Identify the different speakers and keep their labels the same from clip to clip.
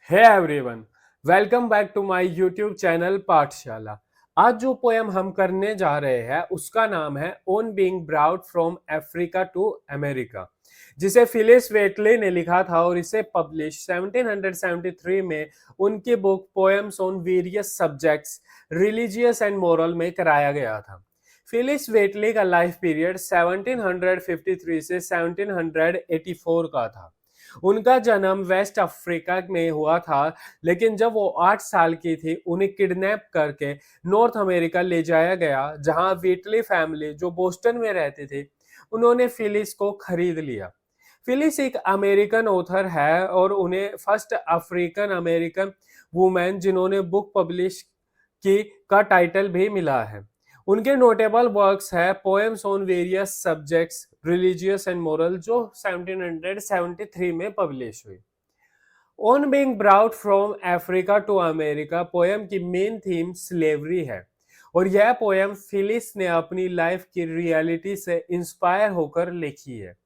Speaker 1: Hey everyone, welcome back to my YouTube channel Pathshala. आज जो poem हम करने जा रहे हैं उसका नाम है on being brought from Africa to America, जिसे फिलिस वेटले ने लिखा था और इसे पब्लिश 1773 में उनकी book poems on various subjects religious and moral में कराया गया था। फिलिस वेटले का लाइफ पीरियड 1753 से 1784 का था। उनका जन्म वेस्ट अफ्रीका में हुआ था, लेकिन जब वो 8 साल की थी उन्हें किडनैप करके नॉर्थ अमेरिका ले जाया गया, जहां व्हिटली फैमिली जो बोस्टन में रहती थी उन्होंने फिलिस को खरीद लिया। फिलिस एक अमेरिकन ऑथर है और उन्हें फर्स्ट अफ्रीकन अमेरिकन वुमेन जिन्होंने बुक पब्लिश की का टाइटल भी मिला है। उनके नोटेबल वर्क्स है poems on various subjects religious and moral, जो 1773 में पब्लिश हुई। On being brought from Africa to America poem की मेन थीम स्लेवरी है और यह पोएम फिलिस ने अपनी लाइफ की रियलिटी से इंस्पायर होकर लिखी है।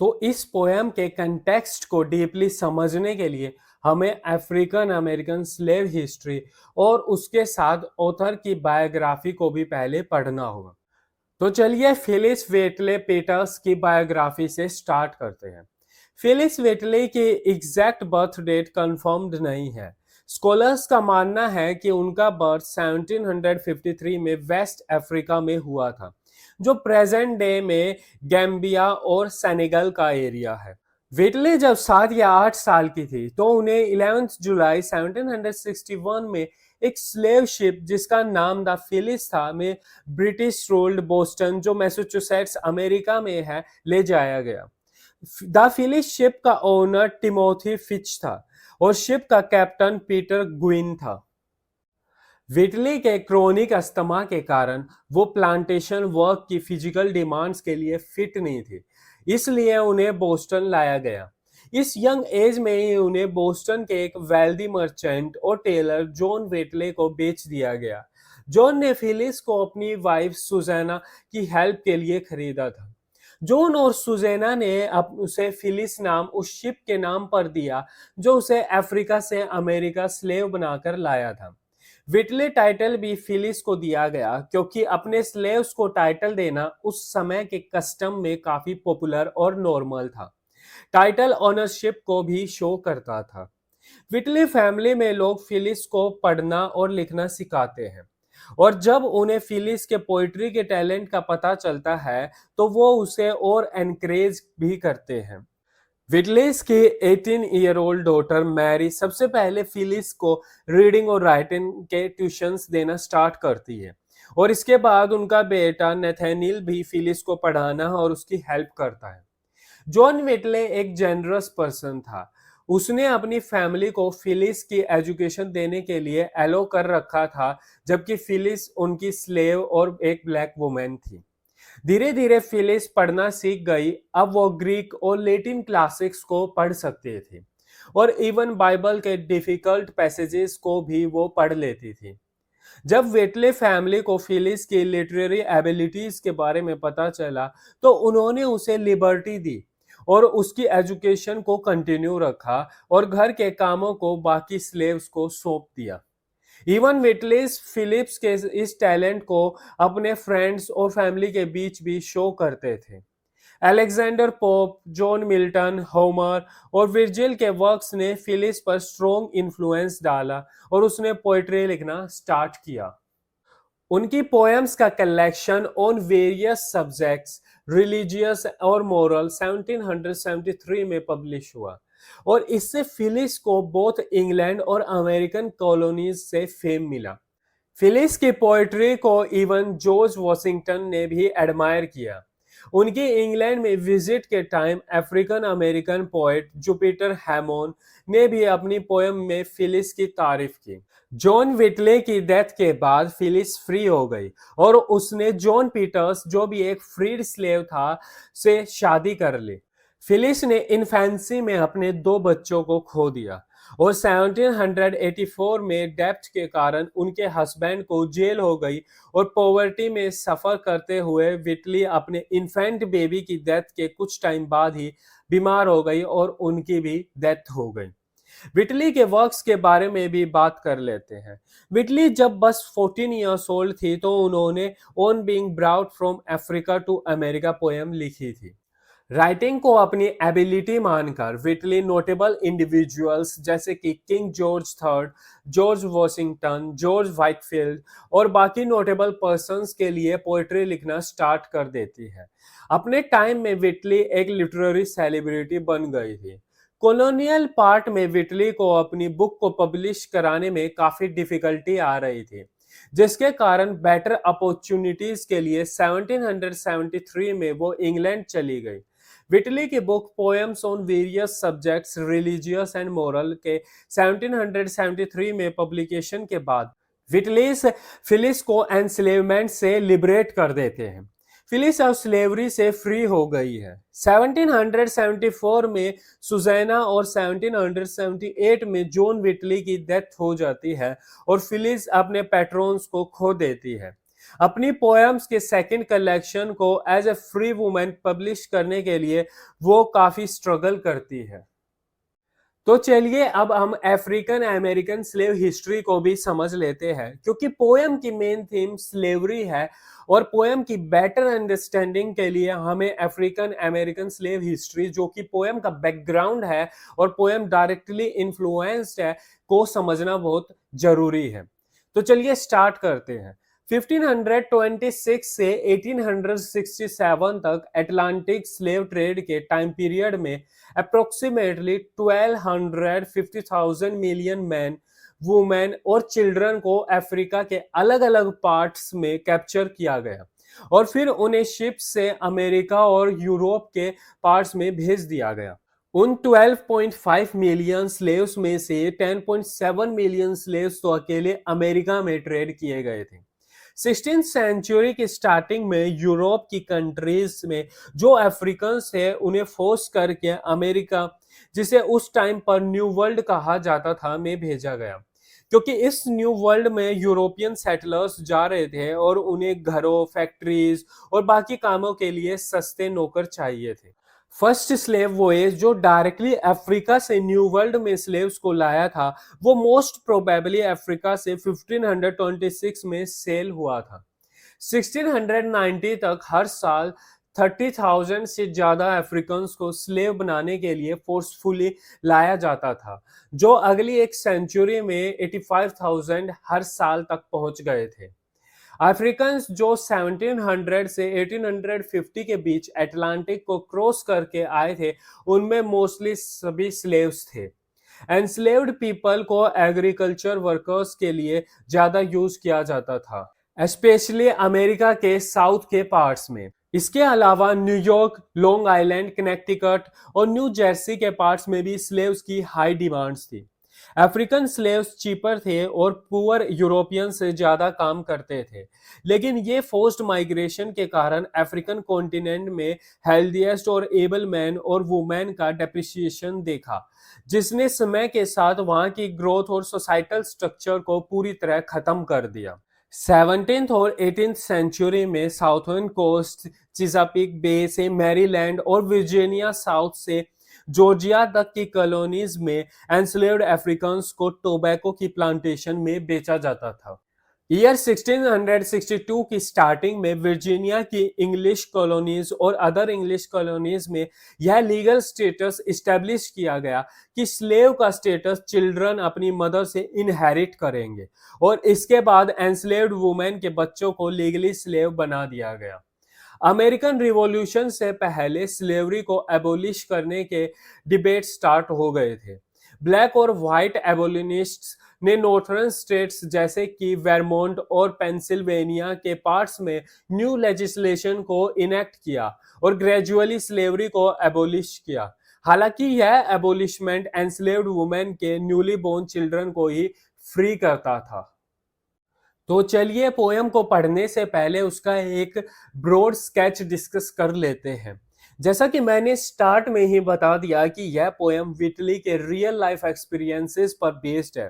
Speaker 1: तो इस पोएम के कंटेक्स्ट को डीपली समझने के लिए हमें अफ्रीकन अमेरिकन स्लेव हिस्ट्री और उसके साथ ऑथर की बायोग्राफी को भी पहले पढ़ना होगा। तो चलिए फिलिस वेटले पीटर्स की बायोग्राफी से स्टार्ट करते हैं। फिलिस वेटले की एग्जैक्ट बर्थ डेट कंफर्म्ड नहीं है। स्कॉलर्स का मानना है कि उनका बर्थ 1753 में वेस्ट अफ्रीका में हुआ था, जो प्रेजेंट डे में गैम्बिया और सेनेगल का एरिया है। वेटले जब 7 या 8 साल की थी तो उन्हें 11 जुलाई 1761 में एक स्लेव शिप जिसका नाम द फिलिस था में ब्रिटिश रूल्ड बोस्टन, जो मैसाचुसेट्स अमेरिका में है, ले जाया गया। द फिलिस शिप का ओनर टिमोथी फिच था और शिप का कैप्टन पीटर ग्विन था। व्हिटली के क्रोनिक अस्थमा के कारण वो प्लांटेशन वर्क की फिजिकल डिमांड्स के लिए फिट नहीं थे, इसलिए उन्हें बोस्टन लाया गया। इस यंग एज में ही उन्हें बोस्टन के एक वेल्दी मर्चेंट और टेलर जॉन व्हिटले को बेच दिया गया। जॉन ने फिलिस को अपनी वाइफ सुजैना की हेल्प के लिए खरीदा था। जॉन और सुजैना ने उसे फिलिस नाम उस शिप के नाम पर दिया जो उसे अफ्रीका से अमेरिका स्लेव बनाकर लाया था। व्हिटले टाइटल भी फिलिस को दिया गया क्योंकि अपने स्लेव्स को टाइटल देना उस समय के कस्टम में काफी पॉपुलर और नॉर्मल था। टाइटल ओनरशिप को भी शो करता था। व्हिटले फैमिली में लोग फिलिस को पढ़ना और लिखना सिखाते हैं और जब उन्हें फिलिस के पोइट्री के टैलेंट का पता चलता है तो वो उसे और एनकरेज भी करते हैं। विटलेस की 18 ईयर ओल्ड डॉटर मैरी सबसे पहले फिलिस को रीडिंग और राइटिंग के ट्यूशंस देना स्टार्ट करती है और इसके बाद उनका बेटा नेथानियल भी फिलिस को पढ़ाना और उसकी हेल्प करता है। जॉन विटले एक जेनरस पर्सन था। उसने अपनी फैमिली को फिलिस की एजुकेशन देने के लिए एलो कर रखा था, जबकि फिलिस उनकी स्लेव और एक ब्लैक वुमेन थी। धीरे धीरे फिलिस पढ़ना सीख गई। अब वो ग्रीक और लैटिन क्लासिक्स को पढ़ सकती थी और इवन बाइबल के डिफिकल्ट पैसेजेस को भी वो पढ़ लेती थी। जब वेटले फैमिली को फिलिस की लिटरेरी एबिलिटीज के बारे में पता चला तो उन्होंने उसे लिबर्टी दी और उसकी एजुकेशन को कंटिन्यू रखा और घर के कामों को बाकी स्लेव्स को सौंप दिया। इवन विटलेस फिलिप्स के इस टैलेंट को अपने फ्रेंड्स और फैमिली के बीच भी शो करते थे। Alexander pope, John Milton, Homer और विर्जिल के वर्क्स ने फिलिस पर स्ट्रॉन्ग इन्फ्लुएंस डाला और उसने पोएट्री लिखना स्टार्ट किया। उनकी पोएम्स का collection on various subjects religious और मोरल 1773 में पब्लिश हुआ और इससे फिलिस को बोथ इंग्लैंड और अमेरिकन कॉलोनीज से फेम मिला। फिलिस की पोएट्री को इवन जॉर्ज वॉशिंगटन ने भी एडमायर किया। उनकी इंग्लैंड में विजिट के time African American poet Jupiter Hammon ने भी अपनी पोएम में फिलिस की तारीफ की। जॉन विटले की डेथ के बाद फिलिस फ्री हो गई और उसने जॉन पीटर्स, जो भी एक फ्रीड स्लेव था, से शादी कर ली। फिलिस ने इन्फेंसी में अपने 2 बच्चों को खो दिया और 1784 में डेब्ट के कारण उनके हस्बैंड को जेल हो गई और पॉवर्टी में सफर करते हुए विटली अपने इन्फेंट बेबी की डेथ के कुछ टाइम बाद ही बीमार हो गई और उनकी भी डेथ हो गई। विटली के वर्क्स के बारे में भी बात कर लेते हैं। विटली जब बस 14 ईयर्स ओल्ड थी तो उन्होंने on being brought from Africa to America poem लिखी थी। राइटिंग को अपनी एबिलिटी मानकर विटली नोटेबल इंडिविजुअल्स जैसे कि king George third, George Washington, George Whitefield और बाकी नोटेबल पर्सन्स के लिए पोएट्री लिखना स्टार्ट कर देती है। अपने टाइम में विटली एक लिटरेरी सेलिब्रिटी बन गई थी। कॉलोनियल पार्ट में विटली को अपनी बुक को पब्लिश कराने में काफी डिफिकल्टी आ रही थी, जिसके कारण बेटर अपॉर्चुनिटीज के लिए 1773 में वो इंग्लैंड चली गई। विटली की book poems on various subjects religious and moral के 1773 में पब्लिकेशन के बाद विटलीस फिलिस को एनस्लेवमेंट से लिबरेट कर देते हैं। फिलिस अब स्लेवरी से फ्री हो गई है। 1774 में सुजैना और 1778 में जॉन विटली की डेथ हो जाती है और फिलिस अपने पैट्रॉन्स को खो देती है। अपनी पोएम्स के सेकंड कलेक्शन को as a free women publish करने के लिए वो काफी स्ट्रगल करती है। तो चलिए अब हम अफ्रीकन अमेरिकन स्लेव हिस्ट्री को भी समझ लेते हैं, क्योंकि पोएम की मेन थीम स्लेवरी है और पोएम की बेटर अंडरस्टैंडिंग के लिए हमें अफ्रीकन अमेरिकन स्लेव हिस्ट्री, जो कि पोएम का बैकग्राउंड है और पोएम डायरेक्टली इन्फ्लुएंस्ड है, को समझना बहुत जरूरी है। तो चलिए स्टार्ट करते हैं। 1526 से 1867 तक अटलांटिक स्लेव ट्रेड के टाइम पीरियड में अप्रोक्सीमेटली 1250,000 मिलियन मैन, वुमेन और चिल्ड्रन को अफ्रीका के अलग अलग पार्ट्स में कैप्चर किया गया और फिर उन्हें शिप से अमेरिका और यूरोप के पार्ट्स में भेज दिया गया। उन 12.5 मिलियन स्लेव्स में से 10.7 मिलियन स्लेव्स तो अकेले अमेरिका में ट्रेड किए गए थे। 16th सेंचुरी की स्टार्टिंग में यूरोप की कंट्रीज में जो अफ्रीकन थे उन्हें फोर्स करके अमेरिका, जिसे उस टाइम पर न्यू वर्ल्ड कहा जाता था, में भेजा गया, क्योंकि इस न्यू वर्ल्ड में यूरोपियन सेटलर्स जा रहे थे और उन्हें घरों, फैक्ट्रीज और बाकी कामों के लिए सस्ते नौकर चाहिए थे। फर्स्ट स्लेव वोएज जो डायरेक्टली अफ्रीका से न्यू वर्ल्ड में स्लेव्स को लाया था, वो मोस्ट प्रोबेबली अफ्रीका से 1526 में सेल हुआ था। 1690 तक हर साल 30,000 से ज्यादा अफ्रीकन्स को स्लेव बनाने के लिए फोर्सफुली लाया जाता था, जो अगली एक सेंचुरी में 85,000 हर साल तक पहुंच गए थे। अफ्रीकन जो 1700 से 1850 के बीच अटलांटिक को क्रॉस करके आए थे, उनमें मोस्टली सभी स्लेव्स थे। एनस्लेव्ड पीपल को एग्रीकल्चर वर्कर्स के लिए ज्यादा यूज किया जाता था, स्पेशली अमेरिका के साउथ के पार्ट्स में। इसके अलावा न्यूयॉर्क, लॉन्ग आइलैंड, कनेक्टिकट और न्यू जर्सी के पार्ट्स में भी स्लेव्स की हाई डिमांड्स थी। अफ्रीकन स्लेव्स चीपर थे और पुअर यूरोपियन से ज्यादा काम करते थे, लेकिन ये फोर्स्ड माइग्रेशन के कारण अफ्रीकन कॉन्टिनेंट में हेल्दीएस्ट और एबल मैन और वुमेन का डेप्रिसिएशन देखा, जिसने समय के साथ वहां की ग्रोथ और सोसाइटल स्ट्रक्चर को पूरी तरह खत्म कर दिया। 17th और 18th सेंचुरी में साउथर्न कोस्ट, चिसापीक बे से मैरीलैंड और वर्जीनिया साउथ से जॉर्जिया तक की कॉलोनीज में एंस्लेव्ड अफ्रीकन्स को टोबैको की प्लांटेशन में बेचा जाता था। ईयर 1662 की स्टार्टिंग में वर्जीनिया की इंग्लिश कॉलोनीज और अदर इंग्लिश कॉलोनीज में यह लीगल स्टेटस इस्टेब्लिश किया गया कि स्लेव का स्टेटस चिल्ड्रन अपनी मदर से इनहेरिट करेंगे, और इसके बाद एंस्लेव्ड वुमेन के बच्चों को लीगली स्लेव बना दिया गया। अमेरिकन रिवॉल्यूशन से पहले स्लेवरी को एबोलिश करने के डिबेट स्टार्ट हो गए थे। ब्लैक और व्हाइट एबोलिनिस्ट्स ने नॉर्थर्न स्टेट्स जैसे कि वेरमोंट और पेंसिल्वेनिया के पार्ट्स में न्यू लेजिस्लेशन को इनेक्ट किया और ग्रेजुअली स्लेवरी को एबोलिश किया। हालांकि यह एबोलिशमेंट एंस्लेव्ड वुमेन के न्यूली बोर्न चिल्ड्रन को ही फ्री करता था। तो चलिए पोयम को पढ़ने से पहले उसका एक ब्रॉड स्केच डिस्कस कर लेते हैं। जैसा कि मैंने स्टार्ट में ही बता दिया कि यह पोयम विटली के रियल लाइफ एक्सपीरियंसेस पर बेस्ड है।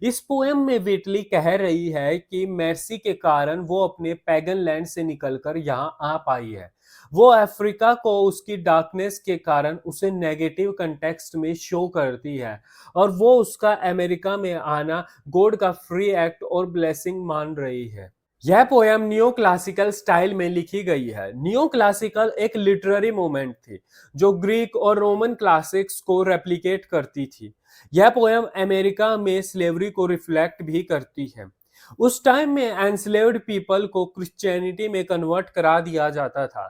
Speaker 1: इस पोएम में विटली कह रही है कि मेर्सी के कारण वो अपने पैगन लैंड से निकलकर यहाँ आ पाई है। वो अफ्रीका को उसकी डार्कनेस के कारण उसे नेगेटिव कंटेक्स्ट में शो करती है और वो उसका अमेरिका में आना गॉड का फ्री एक्ट और ब्लेसिंग मान रही है। यह पोयम नियो क्लासिकल स्टाइल में लिखी गई है। नियो क्लासिकल एक लिटरेरी मूवमेंट थी जो ग्रीक और रोमन क्लासिक्स को रेप्लिकेट करती थी। यह पोयम अमेरिका में स्लेवरी को रिफ्लेक्ट भी करती है। उस टाइम में एनस्लेव्ड पीपल को क्रिश्चियनिटी में कन्वर्ट करा दिया जाता था।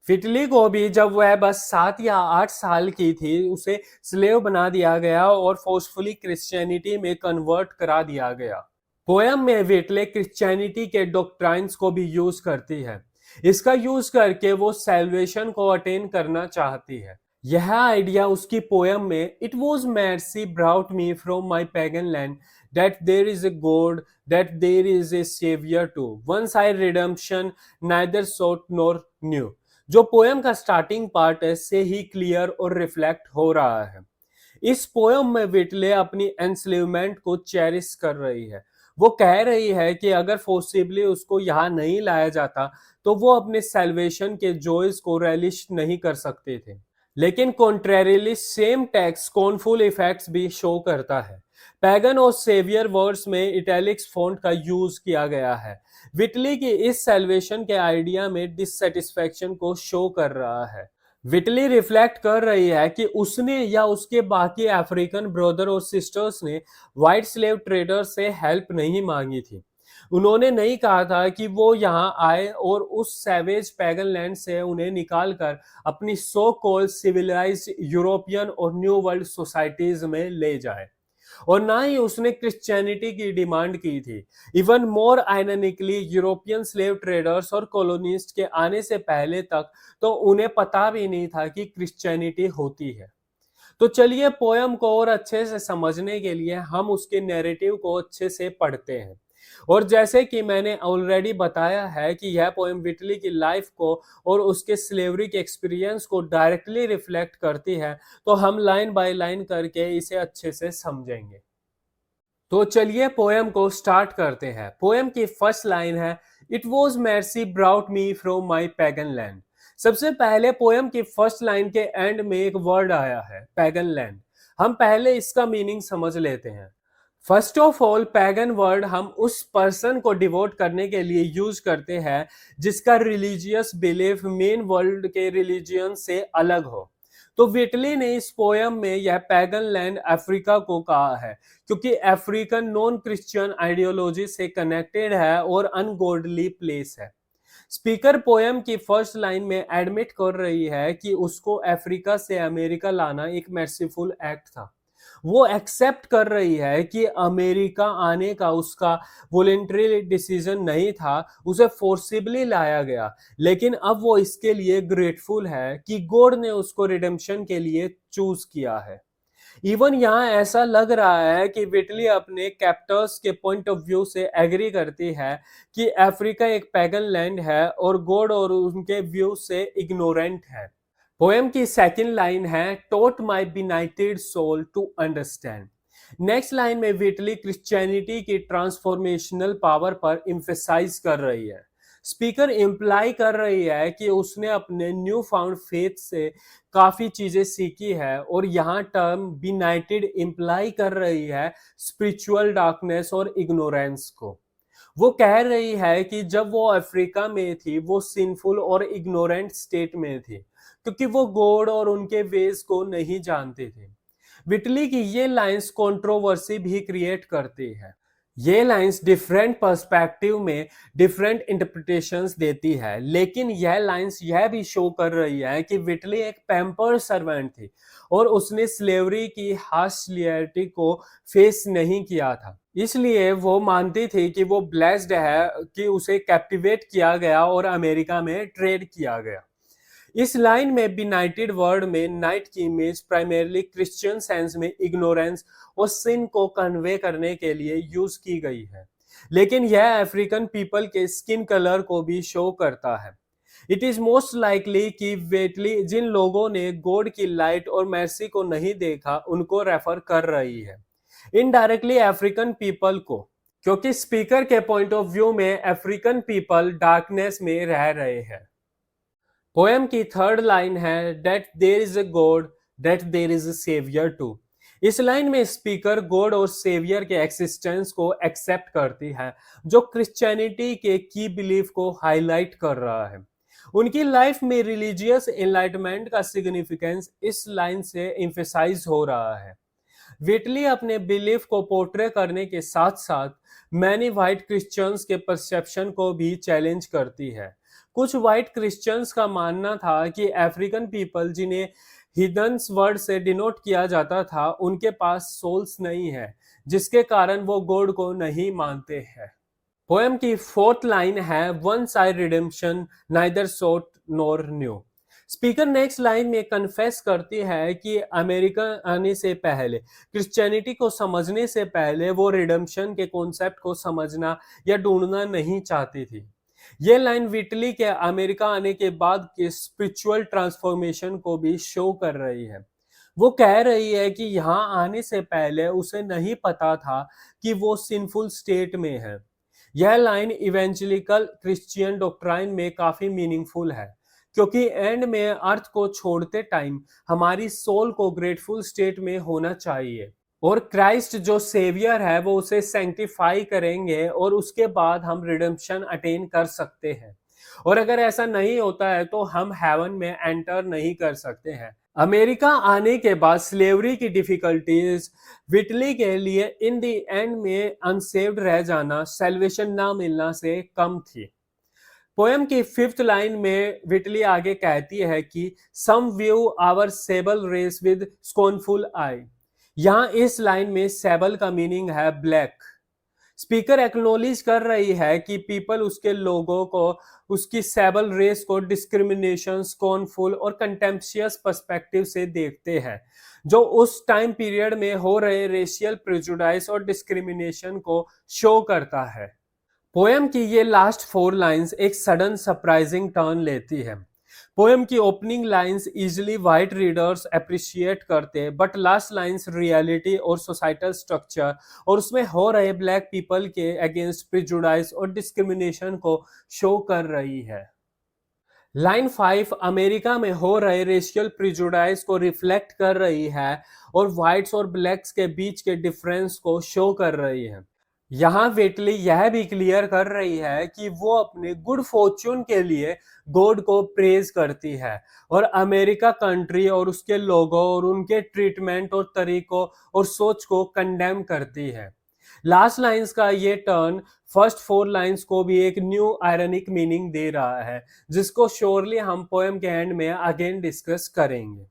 Speaker 1: फिटली को भी जब वह बस 7 या 8 साल की थी उसे स्लेव बना दिया गया और फोर्सफुली क्रिश्चियनिटी में कन्वर्ट करा दिया गया। पोयम में विटले क्रिश्चियनिटी के डॉक्ट्राइन्स को भी यूज करती है। इसका यूज करके वो सैल्वेशन को अटेन करना चाहती है। यह आइडिया उसकी पोयम में it was mercy brought me from my pagan land that there is a God, that there is a savior too, once I redemption neither sought nor knew, जो poem का starting part है से ही clear और reflect हो रहा है। इस poem में विटले अपनी एंस्लेवमेंट को चेरिश कर रही है। वो कह रही है कि अगर फोर्सिबली उसको यहाँ नहीं लाया जाता तो वो अपने सैल्वेशन के जॉयज को रेलिश नहीं कर सकते थे। लेकिन कॉन्ट्रेरिली सेम टेक्स्ट कॉर्नफुल इफेक्ट्स भी शो करता है। पैगन और सेवियर वर्ड्स में इटैलिक्स फॉन्ट का यूज किया गया है। विटली की इस सैल्वेशन के आइडिया में डिससेटिस्फैक्शन को शो कर रहा है। विटली रिफ्लेक्ट कर रही है कि उसने या उसके बाकी अफ्रीकन ब्रदर और सिस्टर्स ने व्हाइट स्लेव ट्रेडर से हेल्प नहीं मांगी थी। उन्होंने नहीं कहा था कि वो यहाँ आए और उस सैवेज पैगन लैंड से उन्हें निकालकर अपनी सो कॉल्ड सिविलाइज्ड यूरोपियन और न्यू वर्ल्ड सोसाइटीज में ले जाए, और ना ही उसने क्रिश्चियनिटी की डिमांड की थी। Even more ironically European slave traders और कॉलोनिस्ट के आने से पहले तक तो उन्हें पता भी नहीं था कि क्रिश्चियनिटी होती है। तो चलिए पोयम को और अच्छे से समझने के लिए हम उसके नैरेटिव को अच्छे से पढ़ते हैं। और जैसे कि मैंने ऑलरेडी बताया है कि यह पोएम विटली की लाइफ को और उसके स्लेवरी के एक्सपीरियंस को डायरेक्टली रिफ्लेक्ट करती है, तो हम लाइन बाय लाइन करके इसे अच्छे से समझेंगे। तो चलिए पोएम को स्टार्ट करते हैं। पोएम की फर्स्ट लाइन है it was mercy brought me from my pagan land। सबसे पहले पोएम की फर्स्ट लाइन के एंड में एक वर्ड आया है पैगन लैंड। हम पहले इसका मीनिंग समझ लेते हैं। First of all pagan word हम उस पर्सन को डिवोट करने के लिए यूज करते हैं जिसका रिलीजियस बिलीफ मेन वर्ल्ड के रिलीजियन से अलग हो। तो विटली ने इस पोयम में यह पैगन लैंड अफ्रीका को कहा है क्योंकि अफ्रीकन नॉन क्रिश्चियन आइडियोलॉजी से कनेक्टेड है और अनगॉडली प्लेस है। स्पीकर पोयम की फर्स्ट लाइन में एडमिट कर रही है कि उसको अफ्रीका से अमेरिका लाना एक मर्सीफुल एक्ट था। वो एक्सेप्ट कर रही है कि अमेरिका आने का उसका वॉलेंटरी डिसीजन नहीं था, उसे फोर्सिबली लाया गया, लेकिन अब वो इसके लिए ग्रेटफुल है कि गॉड ने उसको रिडेम्पशन के लिए चूज किया है। इवन यहाँ ऐसा लग रहा है कि विटली अपने कैप्टर्स के पॉइंट ऑफ व्यू से एग्री करती है कि अफ्रीका एक पैगन लैंड है और गॉड और उनके व्यू से इग्नोरेंट है। पोएम की सेकंड लाइन है taught my benighted soul to understand. Next line में विटली क्रिश्चियनिटी की ट्रांसफॉर्मेशनल पावर पर इम्फेसाइज कर रही है। स्पीकर इम्प्लाई कर रही है कि उसने अपने न्यू फाउंड फेथ से काफी चीजें सीखी है, और यहाँ टर्म बिनाइटेड इम्प्लाई कर रही है स्पिरिचुअल डार्कनेस और इग्नोरेंस को। वो कह रही है कि जब वो अफ्रीका में थी वो सिंफुल और इग्नोरेंट स्टेट में थी क्योंकि वो गॉड और उनके वेज को नहीं जानते थे। विटली की ये लाइंस कंट्रोवर्सी भी क्रिएट करती है। ये लाइंस डिफरेंट पर्सपेक्टिव में डिफरेंट इंटरप्रिटेशंस देती है, लेकिन यह लाइंस यह भी शो कर रही है कि विटली एक पैम्पर्ड सर्वेंट थी और उसने स्लेवरी की हार्श रियलिटी को फेस नहीं किया था। इसलिए वो मानती थी कि वो ब्लेस्ड है कि उसे कैप्टिवेट किया गया और अमेरिका में ट्रेड किया गया। इस लाइन में बिनाइटेड वर्ड में नाइट की इमेज प्राइमरली क्रिश्चियन सेंस में इग्नोरेंस और सिन को कन्वे करने के लिए यूज की गई है, लेकिन यह अफ्रीकन पीपल के स्किन कलर को भी शो करता है। इट इज मोस्ट लाइकली कि वेटली जिन लोगों ने गॉड की लाइट और मर्सी को नहीं देखा उनको रेफर कर रही है। इनडायरेक्टली अफ्रीकन पीपल को, क्योंकि स्पीकर के पॉइंट ऑफ व्यू में अफ्रीकन पीपल डार्कनेस में रह रहे हैं। पोएम की थर्ड लाइन है that there is a God, that there is a saviour too. इस लाइन में स्पीकर गॉड और सेवियर के एक्सिस्टेंस को एक्सेप्ट करती है, जो क्रिश्चियनिटी के की बिलीफ को हाईलाइट कर रहा है। उनकी लाइफ में रिलीजियस एनलाइटमेंट का सिग्निफिकेंस इस लाइन से एम्फेसाइज हो रहा है। विटली अपने बिलीफ को पोर्ट्रे करने के साथ साथ मैनी वाइट क्रिश्चियंस के परसेप्शन को भी चैलेंज करती है। कुछ वाइट क्रिश्चियंस का मानना था कि अफ्रीकन पीपल, जिन्हें हिडन्स वर्ड से डिनोट किया जाता था, उनके पास सोल्स नहीं है, जिसके कारण वो गॉड को नहीं मानते हैं। पोएम की फोर्थ लाइन है once I redemption neither sought nor knew. Speaker next line में कन्फेस करती है कि अमेरिका आने से पहले, क्रिश्चियनिटी को समझने से पहले, वो रिडेम्पशन के कॉन्सेप्ट को समझना या ढूंढना नहीं चाहती थी। ये लाइन विटली के अमेरिका आने के बाद के स्पिरिचुअल ट्रांसफॉर्मेशन को भी शो कर रही है। वो कह रही है कि यहाँ आने से पहले उसे नहीं पता था कि वो सिंफुल स्टेट में है। यह लाइन इवेंचुअलिकल क्रिश्चियन डॉक्ट्राइन में काफी मीनिंगफुल है, क्योंकि एंड में अर्थ को छोड़ते टाइम हमारी सोल को ग्रेटफुल स्टेट में होना चाहिए, और क्राइस्ट जो सेवियर है वो उसे सैंक्टिफाई करेंगे और उसके बाद हम रिडेम्पशन अटेन कर सकते हैं। और अगर ऐसा नहीं होता है तो हम हेवन में एंटर नहीं कर सकते हैं। अमेरिका आने के बाद स्लेवरी की डिफिकल्टीज विटली के लिए इन द एंड में अनसेव्ड रह जाना, सेल्वेशन ना मिलना से कम थी। पोएम की फिफ्थ लाइन में विटली आगे कहती है कि some view our sable race with scornful eye. यहाँ इस लाइन में सेबल का मीनिंग है ब्लैक। स्पीकर एक्नॉलेज कर रही है कि पीपल उसके लोगों को, उसकी सेबल रेस को डिस्क्रिमिनेशन, स्कॉनफुल और कंटेम्प्शियस पर्सपेक्टिव से देखते हैं, जो उस टाइम पीरियड में हो रहे रेशियल प्रेजुडाइस और डिस्क्रिमिनेशन को शो करता है। पोएम की ये लास्ट फोर लाइंस एक सडन सरप्राइजिंग टर्न लेती है। पोएम की opening lines easily white readers appreciate करते, बट लास्ट लाइंस रियलिटी और सोसाइटल स्ट्रक्चर और उसमें हो रहे ब्लैक पीपल के अगेंस्ट प्रिजुडाइस और डिस्क्रिमिनेशन को शो कर रही है। लाइन 5 अमेरिका में हो रहे रेशियल प्रिजुडाइस को रिफ्लेक्ट कर रही है और व्हाइट्स और ब्लैक्स के बीच के डिफरेंस को शो कर रही है। यहाँ वेटली यह भी क्लियर कर रही है कि वो अपने गुड फॉर्च्यून के लिए गॉड को प्रेज करती है, और अमेरिका कंट्री और उसके लोगों और उनके ट्रीटमेंट और तरीकों और सोच को कंडेम करती है। लास्ट लाइंस का ये टर्न फर्स्ट फोर लाइंस को भी एक न्यू आयरनिक मीनिंग दे रहा है, जिसको श्योरली हम पोएम के एंड में अगेन डिस्कस करेंगे।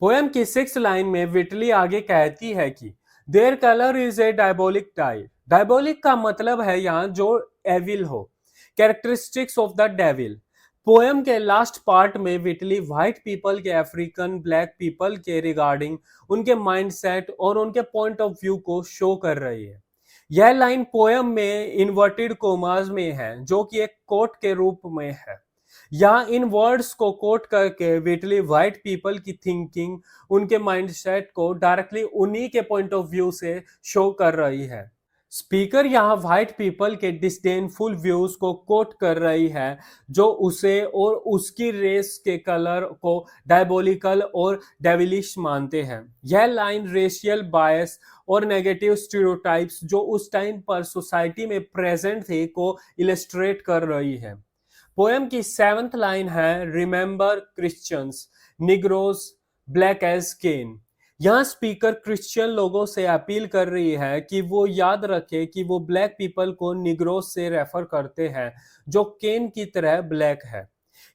Speaker 1: पोएम की सिक्स्थ लाइन में विटली आगे कहती है कि their colour is a diabolic die. Diabolic का मतलब है यहाँ जो एविल हो, characteristics of the devil. Poem के लास्ट पार्ट में विटली व्हाइट पीपल के अफ्रीकन ब्लैक पीपल के रिगार्डिंग उनके माइंडसेट और उनके पॉइंट ऑफ व्यू को शो कर रही है। यह लाइन पोएम में इन्वर्टेड कोमास में है, जो कि एक कोट के रूप में है। यहाँ इन वर्ड्स को कोट करके विटली व्हाइट पीपल की थिंकिंग, उनके माइंडसेट को डायरेक्टली उन्हीं के पॉइंट ऑफ व्यू से शो कर रही है। स्पीकर यहाँ व्हाइट पीपल के डिस्डेनफुल व्यूज को कोट कर रही है, जो उसे और उसकी रेस के कलर को डायबोलिकल और डेविलिश मानते हैं। यह लाइन रेशियल बायस और नेगेटिव स्टीरियोटाइप्स जो उस टाइम पर सोसाइटी में प्रेजेंट थे को इलस्ट्रेट कर रही है। पोएम की सेवंथ लाइन है remember Christians Negroes black as Cain. यहाँ स्पीकर क्रिश्चियन लोगों से अपील कर रही है कि वो याद रखे कि वो ब्लैक पीपल को निग्रोज से रेफर करते हैं, जो केन की तरह ब्लैक है।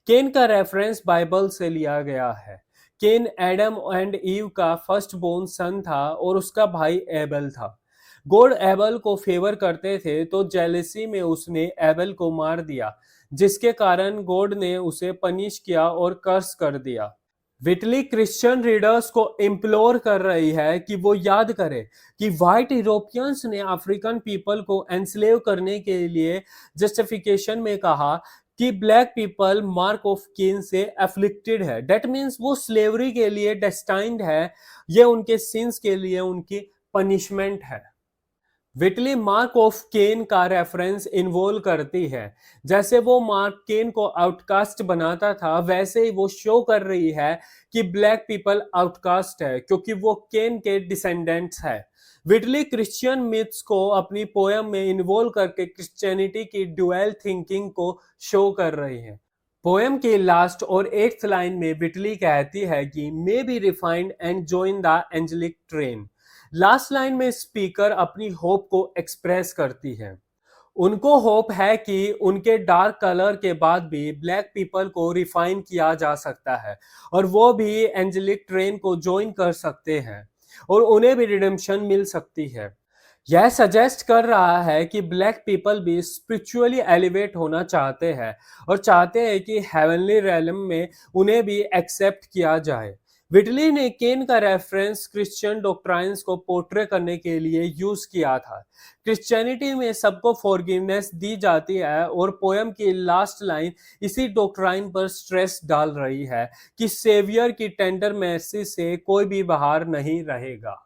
Speaker 1: केन का रेफरेंस बाइबल से लिया गया है। केन एडम एंड ईव का फर्स्ट बोर्न सन था और उसका भाई एबल था। गॉड एबल को फेवर करते थे, तो जेलेसी में उसने एबल को मार दिया, जिसके कारण गॉड ने उसे पनिश किया और कर्स कर दिया। विटली क्रिश्चियन रीडर्स को इम्प्लोर कर रही है कि वो याद करें कि व्हाइट यूरोपियंस ने अफ्रीकन पीपल को एनस्लेव करने के लिए जस्टिफिकेशन में कहा कि ब्लैक पीपल मार्क ऑफ केन से एफ्लिक्टेड है। दैट मीन्स वो स्लेवरी के लिए डेस्टाइंड है, ये उनके सिंस के लिए उनकी पनिशमेंट है। विटली मार्क ऑफ केन का रेफरेंस इन्वॉल्व करती है। जैसे वो मार्क केन को आउटकास्ट बनाता था, वैसे ही वो शो कर रही है कि ब्लैक पीपल आउटकास्ट है क्योंकि वो केन के डिसेंडेंट्स है। विटली क्रिश्चियन मिथ्स को अपनी पोयम में इन्वॉल्व करके क्रिश्चियनिटी की ड्यूअल थिंकिंग को शो कर रही है। पोयम की लास्ट और 8th लाइन में विटली कहती है कि may be refined and join the angelic train. Last line में स्पीकर अपनी होप को एक्सप्रेस करती है। उनको होप है कि उनके डार्क कलर के बाद भी ब्लैक पीपल को रिफाइन किया जा सकता है और वो भी एंजेलिक ट्रेन को ज्वाइन कर सकते हैं और उन्हें भी रिडेम्पशन मिल सकती है। यह सजेस्ट कर रहा है कि ब्लैक पीपल भी स्पिरिचुअली एलिवेट होना चाहते हैं और चाहते हैं कि हेवनली रेलम में उन्हें भी एक्सेप्ट किया जाए। विटली ने केन का रेफरेंस क्रिश्चियन डॉक्ट्राइन्स को पोर्ट्रे करने के लिए यूज किया था। क्रिश्चियनिटी में सबको फॉरगिवनेस दी जाती है और पोयम की लास्ट लाइन इसी डॉक्ट्राइन पर स्ट्रेस डाल रही है कि सेवियर की टेंडर mercy से कोई भी बाहर नहीं रहेगा।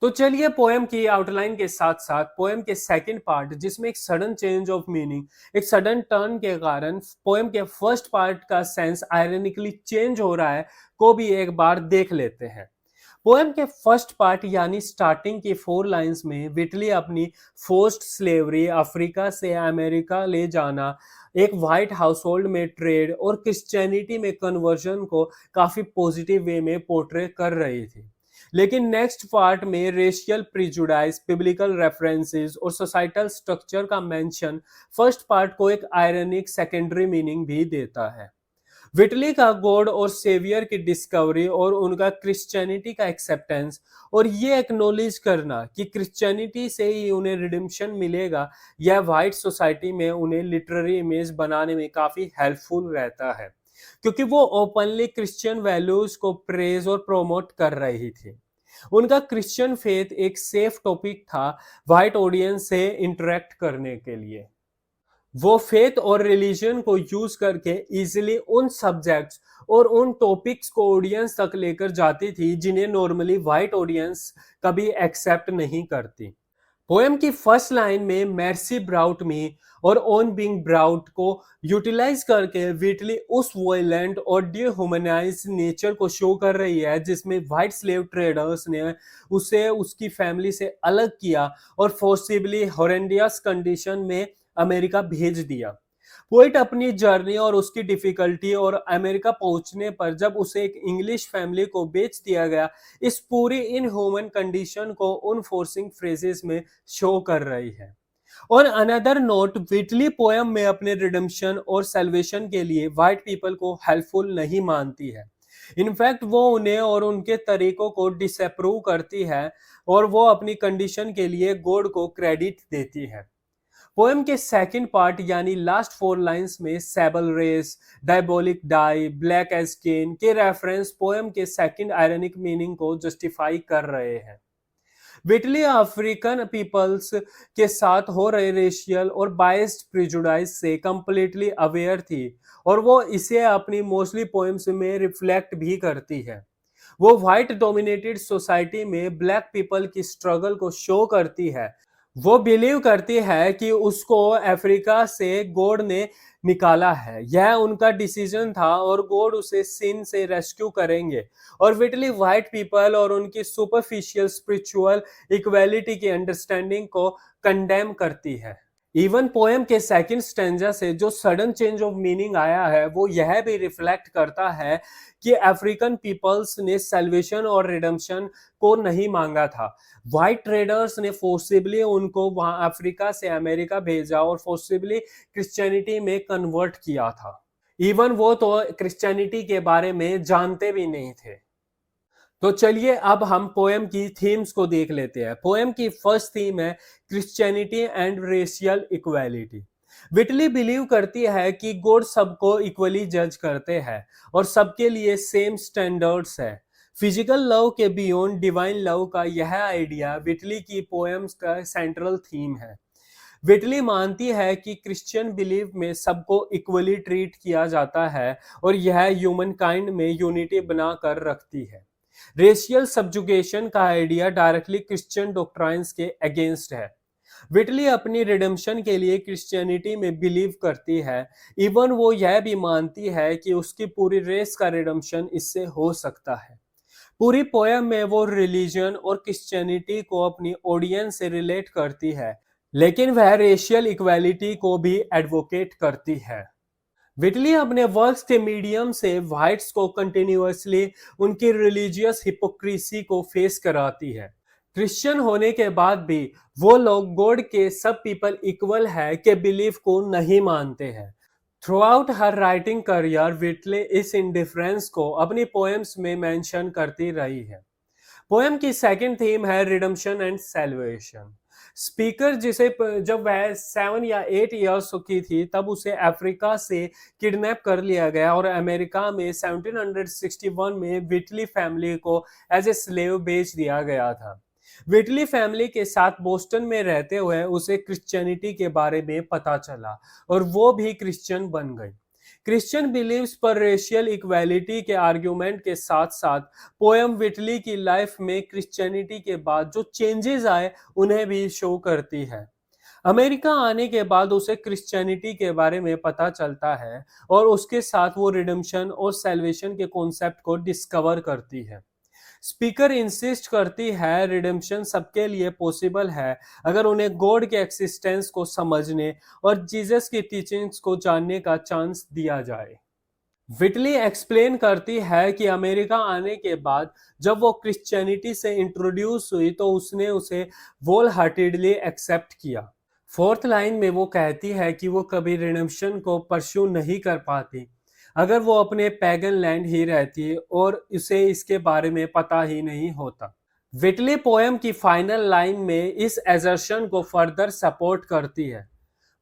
Speaker 1: तो चलिए पोएम की आउटलाइन के साथ साथ पोएम के सेकंड पार्ट, जिसमें एक सडन चेंज ऑफ मीनिंग, एक सडन टर्न के कारण पोएम के फर्स्ट पार्ट का सेंस आयरनिकली चेंज हो रहा है, को भी एक बार देख लेते हैं। पोएम के फर्स्ट पार्ट यानी स्टार्टिंग की 4 लाइंस में विटली अपनी फोर्स्ड स्लेवरी, अफ्रीका से अमेरिका ले जाना, एक वाइट हाउस होल्ड में ट्रेड और क्रिश्चियनिटी में कन्वर्जन को काफी पॉजिटिव वे में पोर्ट्रे कर रही थी। लेकिन नेक्स्ट पार्ट में रेशियल प्रिजुडाइज, बिब्लिकल रेफरेंसेस और सोसाइटल स्ट्रक्चर का मेंशन फर्स्ट पार्ट को एक आयरनिक सेकेंडरी मीनिंग भी देता है। विटली का गॉड और सेवियर की डिस्कवरी और उनका क्रिश्चियनिटी का एक्सेप्टेंस और ये एक्नॉलेज करना कि क्रिश्चियनिटी से ही उन्हें रिडेम्पशन मिलेगा, यह वाइट सोसाइटी में उन्हें लिटरेरी इमेज बनाने में काफी हेल्पफुल रहता है क्योंकि वो ओपनली क्रिश्चियन वैल्यूज को प्रेज और प्रोमोट कर रही थी। उनका क्रिश्चियन फेथ एक सेफ टॉपिक था वाइट ऑडियंस से इंटरेक्ट करने के लिए। वो फेथ और रिलीजन को यूज करके इजीली उन सब्जेक्ट्स और उन टॉपिक्स को ऑडियंस तक लेकर जाती थी जिन्हें नॉर्मली वाइट ऑडियंस कभी एक्सेप्ट नहीं करती। पोएम की फर्स्ट लाइन में मेर्सी ब्राउट मी और ऑन बीइंग ब्राउट को यूटिलाइज करके विटली उस वायलेंट और डिह्यूमनाइज नेचर को शो कर रही है जिसमें वाइट स्लेव ट्रेडर्स ने उसे उसकी फैमिली से अलग किया और फोर्सिबली हॉरेंडियस कंडीशन में अमेरिका भेज दिया। पोइट अपनी जर्नी और उसकी डिफिकल्टी और अमेरिका पहुंचने पर जब उसे एक इंग्लिश फैमिली को बेच दिया गया, इस पूरी इनह्यूमन कंडीशन को उन फोर्सिंग फ्रेजेस में शो कर रही है। ऑन अनदर नोट, विटली पोएम में अपने रिडेम्पशन और सेल्वेशन के लिए व्हाइट पीपल को हेल्पफुल नहीं मानती है। इनफैक्ट वो उन्हें और उनके तरीकों को डिसअप्रूव करती है और वो अपनी कंडीशन के लिए गॉड को क्रेडिट देती है। पोएम के सेकंड पार्ट यानी लास्ट 4 लाइंस में सेबल race, diabolic die, black as केन के रेफरेंस पोएम के सेकंड आयरनिक मीनिंग को जस्टिफाई कर रहे हैं। विटली अफ्रीकन पीपल्स के साथ हो रहे रेशियल और बायस्ड प्रिजुडाइज से कंप्लीटली अवेयर थी और वो इसे अपनी मोस्टली पोएम्स में रिफ्लेक्ट भी करती है। वो व्हाइट डोमिनेटेड सोसाइटी में ब्लैक पीपल की स्ट्रगल को शो करती है। वो बिलीव करती है कि उसको अफ्रीका से गॉड ने निकाला है, यह उनका डिसीजन था और गॉड उसे सिन से रेस्क्यू करेंगे। और विटली व्हाइट पीपल और उनकी सुपरफिशियल स्पिरिचुअल इक्वालिटी की अंडरस्टैंडिंग को कंडेम करती है। इवन पोएम के सेकंड स्टेंजा से जो सडन चेंज ऑफ मीनिंग आया है, वो यह भी रिफ्लेक्ट करता है कि अफ्रीकन पीपल्स ने सैल्वेशन और रिडेम्पशन को नहीं मांगा था। व्हाइट ट्रेडर्स ने फोर्सिबली उनको वहां अफ्रीका से अमेरिका भेजा और फोर्सिबली क्रिश्चियनिटी में कन्वर्ट किया था। इवन वो तो क्रिश्चियनिटी के बारे में जानते भी नहीं थे। तो चलिए अब हम पोएम की थीम्स को देख लेते हैं। पोएम की फर्स्ट थीम है Christianity and racial equality. विटली believe करती है कि गॉड सबको इक्वली जज करते हैं और सबके लिए सेम स्टैंडर्ड्स है। फिजिकल लव के बियॉन्ड डिवाइन लव का यह आइडिया विटली की पोएम्स का सेंट्रल थीम है। विटली मानती है कि क्रिश्चियन बिलीफ में सबको इक्वली ट्रीट किया जाता है और यह ह्यूमन काइंड में यूनिटी बनाकर रखती है। रेशियल सब्जुगेशन का आइडिया डायरेक्टली क्रिश्चियन डॉक्ट्राइन्स के अगेंस्ट है। विटली अपनी रिडेम्पशन के लिए क्रिश्चियनिटी में बिलीव करती है। इवन वो यह भी मानती है कि उसकी पूरी रेस का रिडेम्पशन इससे हो सकता है। पूरी पोयम में वो रिलीजन और क्रिश्चियनिटी को अपनी ऑडियंस से रिलेट करती है, लेकिन वह रेशियल इक्वालिटी को भी एडवोकेट करती है। विटली अपने वर्क्स के मीडियम से व्हाइट्स को कंटिन्यूअसली उनकी रिलीजियस हिपोक्रेसी को फेस कराती है। क्रिश्चियन होने के बाद भी वो लोग गॉड के सब पीपल इक्वल है के बिलीफ को नहीं मानते हैं। थ्रू आउट हर राइटिंग करियर विटले इस इंडिफरेंस को अपनी पोएम्स में मेंशन करती रही है। पोएम की सेकंड थीम है रिडेम्पशन एंड सैल्वेशन। स्पीकर जिसे जब वह 7 या 8 इयर्स की थी तब उसे अफ्रीका से किडनैप कर लिया गया और अमेरिका में 1761 में विटली फैमिली को एज ए स्लेव बेच दिया गया था। विटली फैमिली के साथ बोस्टन में रहते हुए उसे क्रिश्चियनिटी के बारे में पता चला और वो भी क्रिश्चियन बन गई। क्रिश्चियन बिलीव्स पर रेशियल इक्वालिटी के आर्ग्यूमेंट के साथ साथ पोएम विटली की लाइफ में क्रिश्चियनिटी के बाद जो चेंजेस आए उन्हें भी शो करती है। अमेरिका आने के बाद उसे क्रिश्चियनिटी के बारे में पता चलता है और उसके साथ वो रिडेम्पशन और सैल्वेशन के कॉन्सेप्ट को डिस्कवर करती है। स्पीकर इंसिस्ट करती है रिडेम्पशन सबके लिए पॉसिबल है अगर उन्हें गॉड के एक्सिस्टेंस को समझने और जीसस की टीचिंग्स को जानने का चांस दिया जाए। विटली एक्सप्लेन करती है कि अमेरिका आने के बाद जब वो क्रिश्चियनिटी से इंट्रोड्यूस हुई तो उसने उसे वोल हार्टेडली एक्सेप्ट किया। फोर्थ लाइन में वो कहती है कि वो कभी रिडेम्पशन को परस्यू नहीं कर पाती अगर वो अपने पैगन लैंड ही रहती और उसे इसके बारे में पता ही नहीं होता। विटली पोएम की फाइनल लाइन में इस एजर्शन को फर्दर सपोर्ट करती है।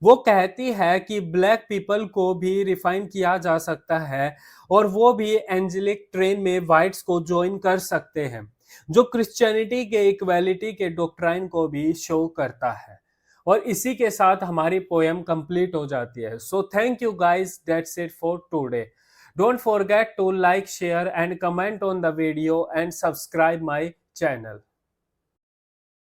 Speaker 1: वो कहती है कि ब्लैक पीपल को भी रिफाइन किया जा सकता है और वो भी एंजेलिक ट्रेन में वाइट्स को ज्वाइन कर सकते हैं, जो क्रिश्चियनिटी के इक्वालिटी के डॉक्ट्राइन को भी शो करता है। और इसी के साथ हमारी पोएम कंप्लीट हो जाती है। So thank you guys, that's it for today. Don't forget to like, share and comment on the video and subscribe my channel.